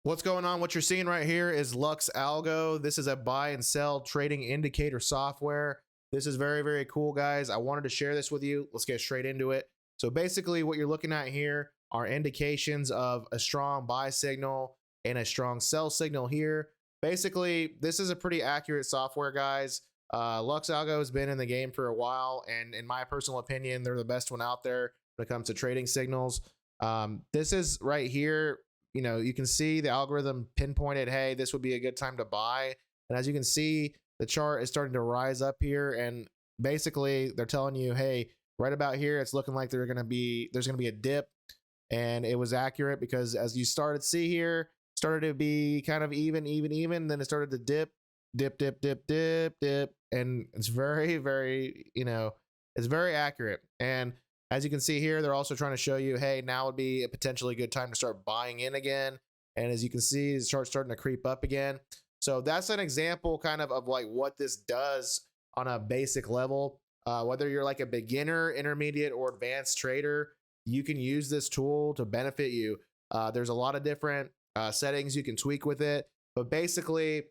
What's going on? What you're seeing right here is Lux Algo. This is a buy and sell trading indicator software. This is very, very cool, guys. I wanted to share this with you. Let's get straight into it. So basically what you're looking at here are indications of a strong buy signal and a strong sell signal here. Basically, this is a pretty accurate software, guys. Lux Algo has been in the game for a while, and in my personal opinion, they're the best one out there when it comes to trading signals. This is right here. You can see the algorithm pinpointed, hey, this would be a good time to buy. And as you can see, the chart is starting to rise up here. And basically they're telling you, hey, right about here, it's looking like there's going to be a dip. And it was accurate because as you started to see here, started to be kind of even. Then it started to dip. And it's very, very, it's very accurate. And as you can see here, they're also trying to show you, hey, now would be a potentially good time to start buying in again. And as you can see, the chart's starting to creep up again. So that's an example kind of like what this does on a basic level. Whether you're like a beginner, intermediate, or advanced trader, you can use this tool to benefit you. There's a lot of different settings you can tweak with it. But basically,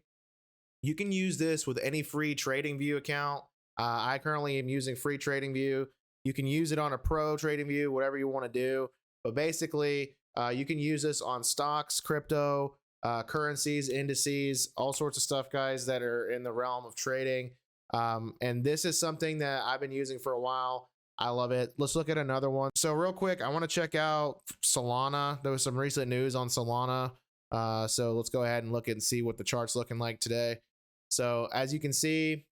you can use this with any free TradingView account. I currently am using free TradingView. You can use it on a pro TradingView, whatever you want to do. But basically, you can use this on stocks, crypto, currencies, indices, all sorts of stuff, guys, that are in the realm of trading. And this is something that I've been using for a while. I love it. Let's look at another one. So real quick, I want to check out Solana. There was some recent news on Solana. So let's go ahead and look and see what the chart's looking like today. So as you can see,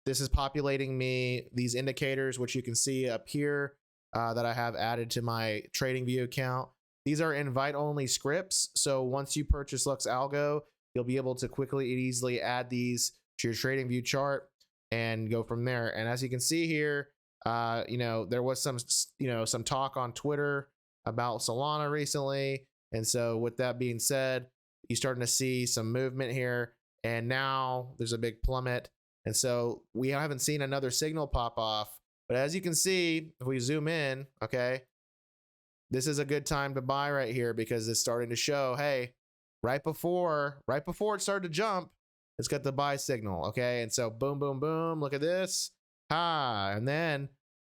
this is populating me these indicators, which you can see up here that I have added to my TradingView account. These are invite-only scripts. So once you purchase Lux Algo, you'll be able to quickly and easily add these to your TradingView chart and go from there. And as you can see here, there was some talk on Twitter about Solana recently. And so with that being said, you're starting to see some movement here. And now there's a big plummet. And so we haven't seen another signal pop off, but as you can see, if we zoom in, okay, this is a good time to buy right here because it's starting to show, hey, right before it started to jump, it's got the buy signal, okay? And so boom, boom, boom, look at this, and then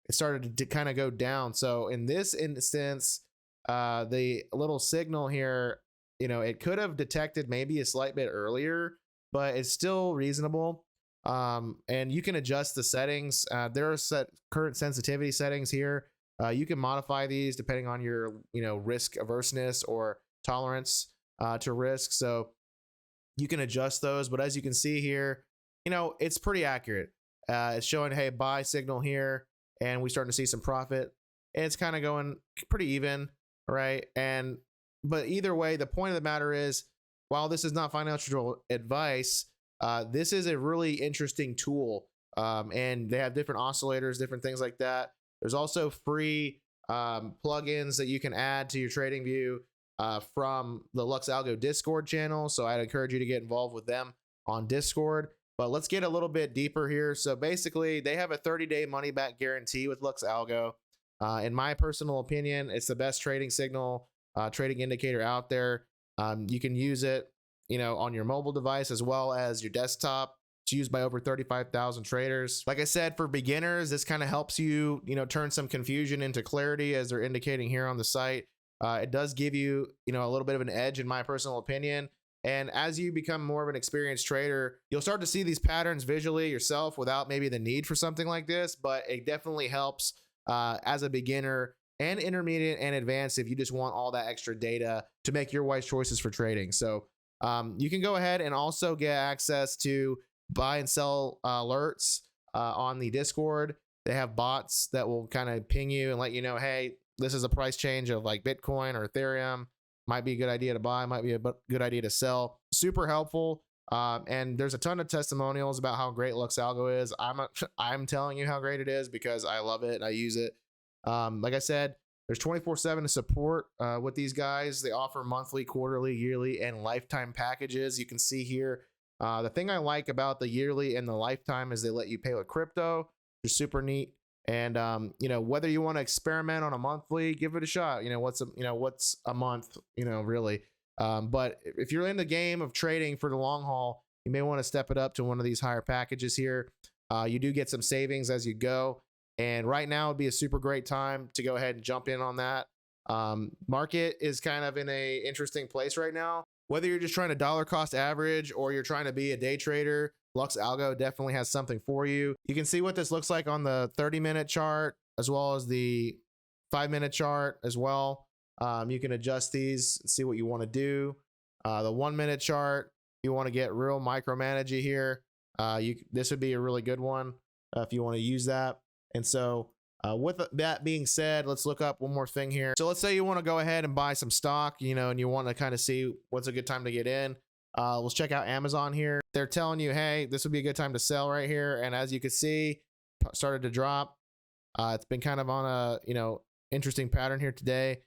it started to kind of go down. So in this instance, the little signal here, it could have detected maybe a slight bit earlier, but it's still reasonable. And you can adjust the settings. There are set current sensitivity settings here. You can modify these depending on your, risk averseness or tolerance to risk. So you can adjust those. But as you can see here, it's pretty accurate. It's showing, hey, buy signal here, and we're starting to see some profit. And it's kind of going pretty even, right? But either way, the point of the matter is, while this is not financial advice, this is a really interesting tool, and they have different oscillators, different things like that. There's also free plugins that you can add to your TradingView from the Lux Algo Discord channel. So I'd encourage you to get involved with them on Discord. But let's get a little bit deeper here. So basically, they have a 30-day money-back guarantee with Lux Algo. In my personal opinion, it's the best trading signal, trading indicator out there. You can use it on your mobile device as well as your desktop. It's used by over 35,000 traders. Like I said, for beginners, this kind of helps you, turn some confusion into clarity, as they're indicating here on the site. It does give you, a little bit of an edge, in my personal opinion. And as you become more of an experienced trader, you'll start to see these patterns visually yourself without maybe the need for something like this. But it definitely helps as a beginner and intermediate and advanced if you just want all that extra data to make your wise choices for trading. So you can go ahead and also get access to buy and sell alerts on the Discord. They have bots that will kind of ping you and let you know, hey, this is a price change of like Bitcoin or Ethereum. Might be a good idea to buy, might be a good idea to sell. Super helpful. And there's a ton of testimonials about how great Lux Algo is. I'm telling you how great it is because I love it and I use it. Like I said, there's 24/7 support with these guys. They offer monthly, quarterly, yearly, and lifetime packages. You can see here. The thing I like about the yearly and the lifetime is they let you pay with crypto, which is super neat. And whether you want to experiment on a monthly, give it a shot. What's a month? Really. But if you're in the game of trading for the long haul, you may want to step it up to one of these higher packages here. You do get some savings as you go. And right now would be a super great time to go ahead and jump in on that. Market is kind of in a interesting place right now. Whether you're just trying to dollar cost average or you're trying to be a day trader, Lux Algo definitely has something for you. You can see what this looks like on the 30-minute chart as well as the 5-minute chart as well. You can adjust these and see what you want to do. The 1-minute chart, you want to get real micromanaging here. This would be a really good one if you want to use that. And so with that being said, let's look up one more thing here. So let's say you want to go ahead and buy some stock, and you want to kind of see what's a good time to get in. Let's check out Amazon here. They're telling you, hey, this would be a good time to sell right here. And as you can see, started to drop. It's been kind of on a, interesting pattern here today.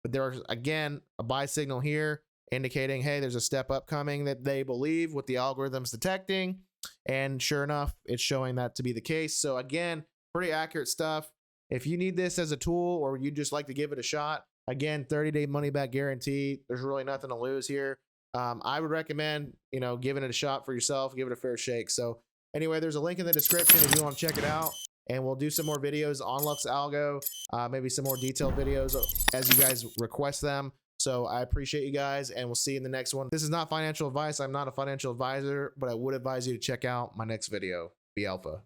But there's, again, a buy signal here indicating, hey, there's a step up coming that they believe with the algorithms detecting. And sure enough, it's showing that to be the case. So again, pretty accurate stuff. If you need this as a tool or you just like to give it a shot, again, 30-day money back guarantee. There's really nothing to lose here. I would recommend, giving it a shot for yourself, give it a fair shake. So anyway, there's a link in the description if you want to check it out. And we'll do some more videos on Lux Algo, maybe some more detailed videos as you guys request them. So I appreciate you guys, and we'll see you in the next one. This is not financial advice. I'm not a financial advisor, but I would advise you to check out my next video. Be alpha.